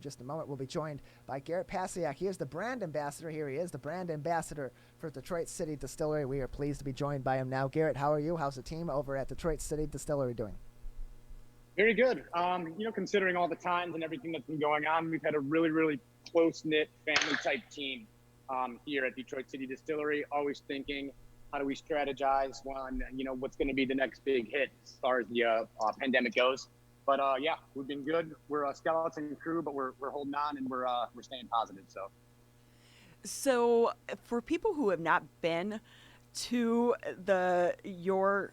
Just a moment, we'll be joined by Garrett Passiak. He is the brand ambassador. Here he is, the brand ambassador for Detroit City Distillery. We are pleased to be joined by him now. Garrett, how are you? How's the team over at Detroit City Distillery doing? Very good. Considering all the times and everything that's been going on, we've had a really, really close-knit family-type team here at Detroit City Distillery, always thinking, how do we strategize on, what's going to be the next big hit as far as the pandemic goes. But yeah, we've been good. We're a skeleton crew, but we're holding on and we're staying positive. So for people who have not been to your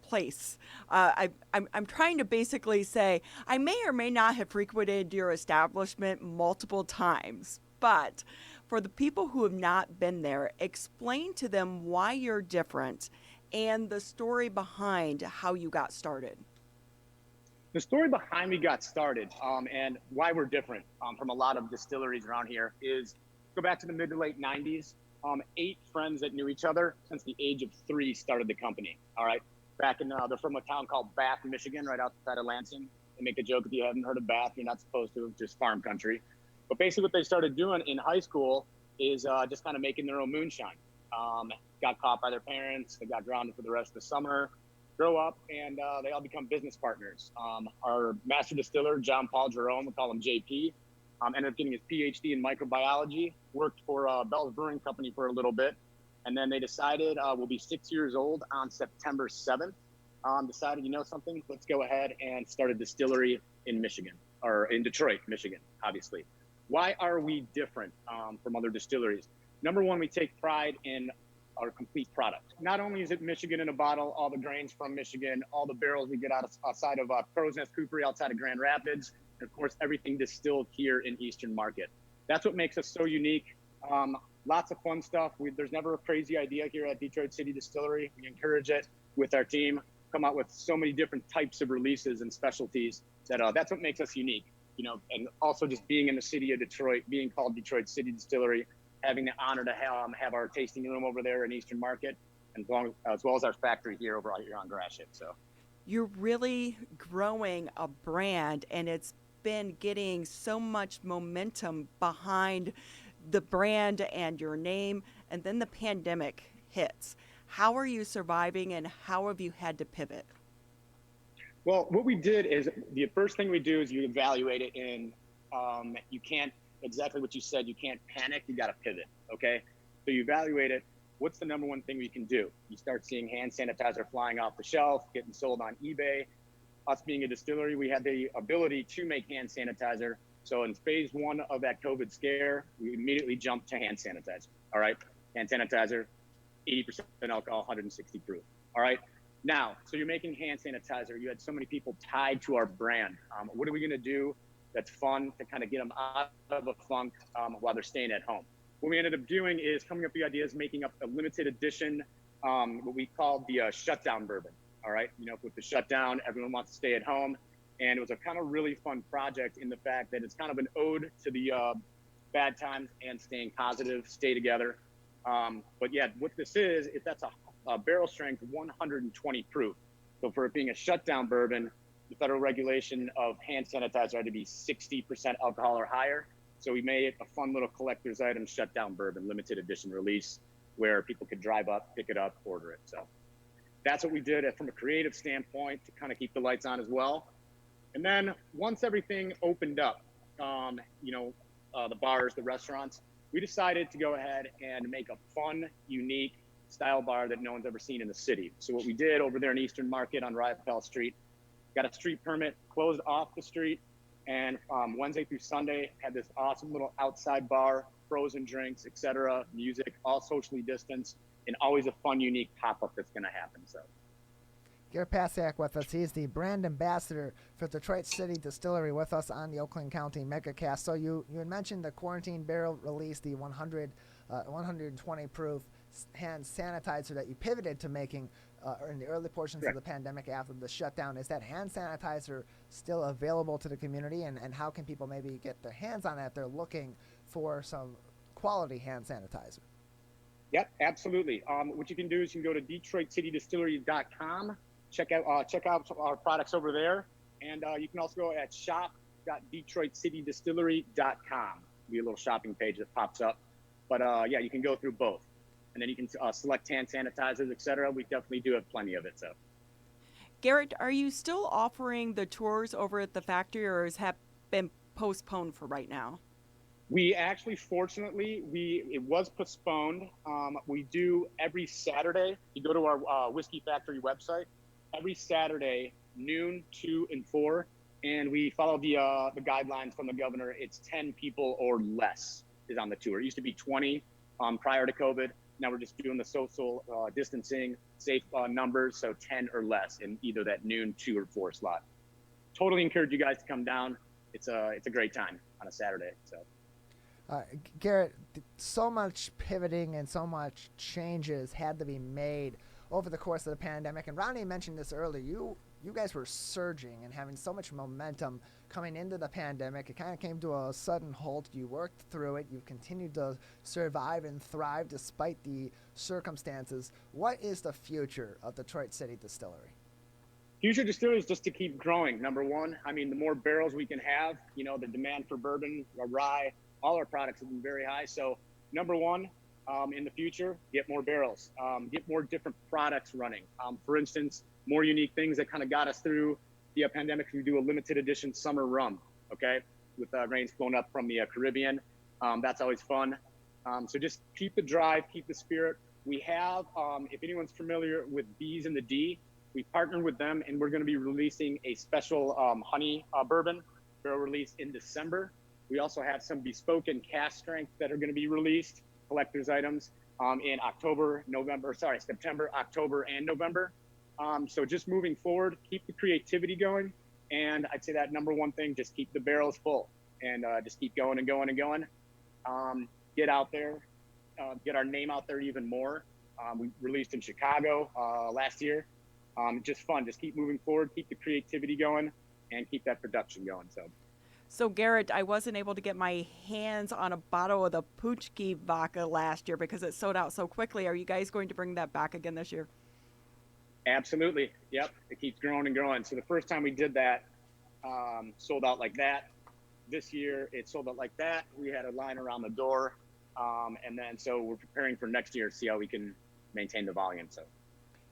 place, I'm trying to basically say I may or may not have frequented your establishment multiple times, but for the people who have not been there, explain to them why you're different and the story behind how you got started. The story behind we got started and why we're different from a lot of distilleries around here is go back to the mid to late 90s. 8 friends that knew each other since the age of 3 started the company. All right. Back in, they're from a town called Bath, Michigan, right outside of Lansing. They make a joke, if you haven't heard of Bath, you're not supposed to, just farm country. But basically what they started doing in high school is just kind of making their own moonshine. Got caught by their parents. They got grounded for the rest of the summer. Grow up, and they all become business partners. Our master distiller, John Paul Jerome, we call him JP, ended up getting his PhD in microbiology, worked for Bell's Brewing Company for a little bit, and then they decided we'll be 6 years old on September 7th. Decided, something, let's go ahead and start a distillery in Michigan, or in Detroit, Michigan, obviously. Why are we different from other distilleries? Number one, we take pride in our complete product. Not only is it Michigan in a bottle, all the grains from Michigan, all the barrels we get outside of Crow's Nest Coopery outside of Grand Rapids, and of course, everything distilled here in Eastern Market. That's what makes us so unique. Lots of fun stuff. There's never a crazy idea here at Detroit City Distillery. We encourage it with our team, come out with so many different types of releases and specialties that's what makes us unique. And also just being in the city of Detroit, being called Detroit City Distillery, having the honor to have our tasting room over there in Eastern Market, and as well as our factory here on Gratiot. So You're really growing a brand, and it's been getting so much momentum behind the brand and your name, and then the pandemic hits. How are you surviving, and how have you had to pivot? Well, what we did is the first thing we do is you evaluate it in, you can't, exactly what you said, you can't panic, you got to pivot, okay? So you evaluate it, what's the number one thing we can do? You start seeing hand sanitizer flying off the shelf, getting sold on eBay. Us being a distillery, we had the ability to make hand sanitizer. So in phase 1 of that COVID scare, we immediately jumped to hand sanitizer, all right? Hand sanitizer, 80% alcohol, 160 proof, all right? Now, so you're making hand sanitizer. You had so many people tied to our brand. What are we going to do that's fun to kind of get them out of a funk while they're staying at home? What we ended up doing is coming up with the ideas, making up a limited edition, what we called the shutdown bourbon. All right. With the shutdown, everyone wants to stay at home. And it was a kind of really fun project in the fact that it's kind of an ode to the bad times and staying positive, stay together. But yeah, what this is that's a barrel strength 120 proof. So for it being a shutdown bourbon, the federal regulation of hand sanitizer had to be 60% alcohol or higher. So we made it a fun little collector's item, shutdown bourbon, limited edition release, where people could drive up, pick it up, order it. So that's what we did from a creative standpoint to kind of keep the lights on as well. And then once everything opened up, the bars, the restaurants, we decided to go ahead and make a fun, unique style bar that no one's ever seen in the city. So what we did over there in Eastern Market on Rifle Street, got a street permit, closed off the street, and Wednesday through Sunday had this awesome little outside bar, frozen drinks, etc., music, all socially distanced, and always a fun, unique pop-up that's going to happen. So Garrett Passiak with us. He's the brand ambassador for Detroit City Distillery with us on the Oakland County MegaCast. So you had mentioned the quarantine barrel release, the 120 proof hand sanitizer that you pivoted to making in the early portions of the pandemic after the shutdown. Is that hand sanitizer still available to the community, and how can people maybe get their hands on that if they're looking for some quality hand sanitizer? Yep, absolutely. What you can do is you can go to DetroitCityDistillery.com, check out our products over there, and you can also go at shop shop.detroitcitydistillery.com. Be a little shopping page that pops up. But yeah, you can go through both. And then you can select hand sanitizers, etc. We definitely do have plenty of it. So, Garrett, are you still offering the tours over at the factory, or has that been postponed for right now? we actually, fortunately, it was postponed. We do every Saturday. You go to our Whiskey Factory website every Saturday, noon, 2, and 4, and we follow the guidelines from the governor. It's 10 people or less is on the tour. It used to be 20 prior to COVID. Now we're just doing the social distancing, safe numbers, so 10 or less in either that noon, 2, or 4 slot. Totally encourage you guys to come down. It's a great time on a Saturday. So. Garrett, so much pivoting and so much changes had to be made over the course of the pandemic. And Ronnie mentioned this earlier. You guys were surging and having so much momentum coming into the pandemic. It kind of came to a sudden halt. You worked through it. You've continued to survive and thrive despite the circumstances. What is the future of Detroit City Distillery? Future distillery is just to keep growing. Number one, I mean, the more barrels we can have, the demand for bourbon, rye, all our products have been very high. So number one, in the future, get more barrels, get more different products running. For instance, more unique things that kind of got us through the pandemic. We do a limited edition summer rum, okay, with grains flown up from the Caribbean. That's always fun. So just keep the drive, keep the spirit. We have, if anyone's familiar with Bees in the D, we partnered with them, and we're going to be releasing a special honey bourbon barrel release in December. We also have some bespoke and cask strength that are going to be released, collector's items, in September, October, and November. So just moving forward, keep the creativity going. And I'd say that number one thing, just keep the barrels full and just keep going and going and going. Get out there, get our name out there even more. We released in Chicago last year. Just fun, just keep moving forward, keep the creativity going, and keep that production going. So, Garrett, I wasn't able to get my hands on a bottle of the Puchki vodka last year because it sold out so quickly. Are you guys going to bring that back again this year? Absolutely. Yep. It keeps growing and growing. So the first time we did that, sold out like that. This year, it sold out like that. We had a line around the door. And then so we're preparing for next year to see how we can maintain the volume. So.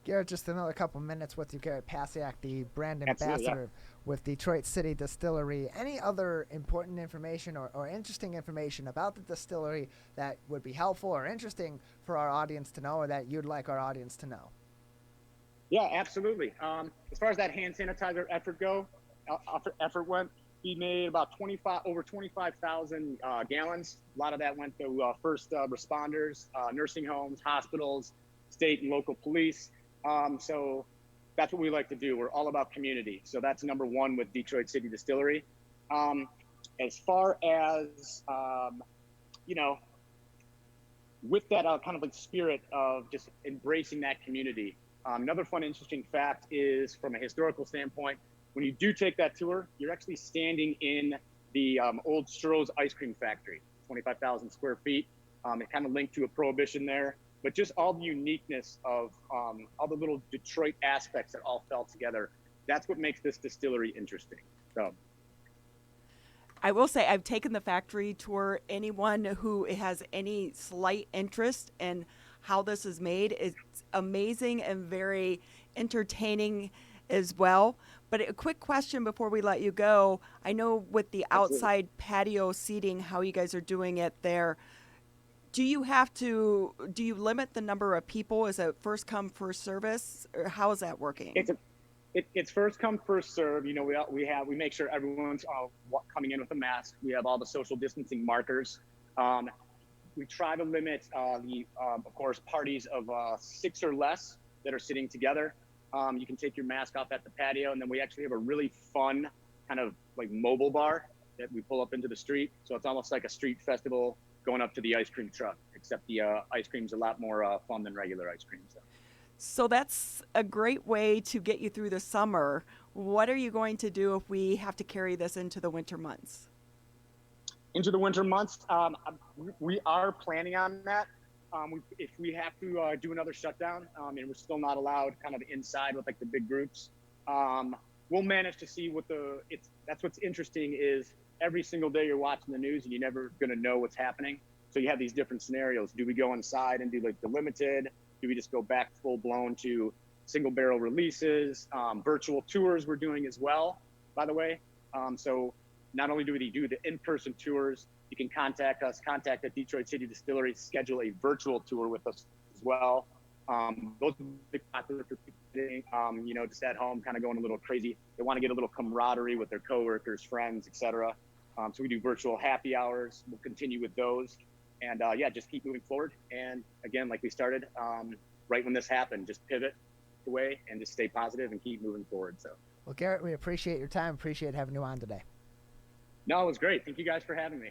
Garrett, just another couple minutes with you. Garrett Passiak, the brand Absolutely, ambassador with Detroit City Distillery. Any other important information or interesting information about the distillery that would be helpful or interesting for our audience to know, or that you'd like our audience to know? Yeah, absolutely. As far as that hand sanitizer effort went, we made about over 25,000 gallons. A lot of that went to first responders, nursing homes, hospitals, state and local police. So that's what we like to do. We're all about community. So that's number one with Detroit City Distillery. As far as, with that kind of like spirit of just embracing that community. Another fun, interesting fact is, from a historical standpoint, when you do take that tour, you're actually standing in the old Stroh's ice cream factory, 25,000 square feet. It kind of linked to a prohibition there. But just all the uniqueness of all the little Detroit aspects that all fell together, that's what makes this distillery interesting. So, I will say I've taken the factory tour. Anyone who has any slight interest in how this is made, it's amazing and very entertaining as well. But a quick question before we let you go. I know with the outside patio seating, how you guys are doing it there. Do you limit the number of people? Is it first come, first service, or how is that working? It's first come, first serve. We make sure everyone's coming in with a mask. We have all the social distancing markers. We try to limit of course, parties of 6 or less that are sitting together. You can take your mask off at the patio, and then we actually have a really fun kind of like mobile bar that we pull up into the street. So it's almost like a street festival going up to the ice cream truck, except the ice cream's a lot more fun than regular ice cream. So that's a great way to get you through the summer. What are you going to do if we have to carry this into the winter months? Into the winter months, we are planning on that. If we have to do another shutdown, and we're still not allowed kind of inside with like the big groups, we'll manage to see what that's what's interesting is every single day you're watching the news and you're never going to know what's happening. So you have these different scenarios. Do we go inside and do like the limited? Do we just go back full blown to single barrel releases? Virtual tours we're doing as well, by the way. So not only do we do the in-person tours, you can contact us, contact the Detroit City Distillery, schedule a virtual tour with us as well. Those are big popular for people, just at home, kind of going a little crazy. They want to get a little camaraderie with their coworkers, friends, etc. So we do virtual happy hours. We'll continue with those. And just keep moving forward. And again, like we started, right when this happened, just pivot away and just stay positive and keep moving forward. So, Well, Garrett, we appreciate your time. Appreciate having you on today. no, it was great. Thank you guys for having me.